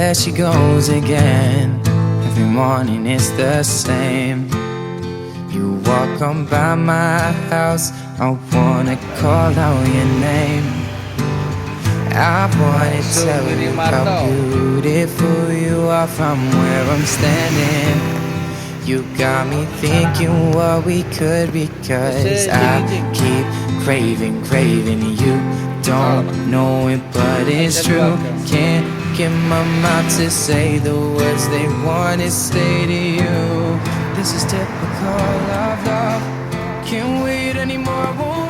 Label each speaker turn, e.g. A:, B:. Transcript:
A: there she goes again. Every morning it's the same. You walk on by my house, I wanna call out your name. I wanna tell you how beautiful you are from where I'm standing. You got me thinking what we could be, cause I keep craving, craving you. Don't know it, but it's true. Can't get my mouth to say the words they wanna say to you. This is typical of love. Can't wait anymore, I won't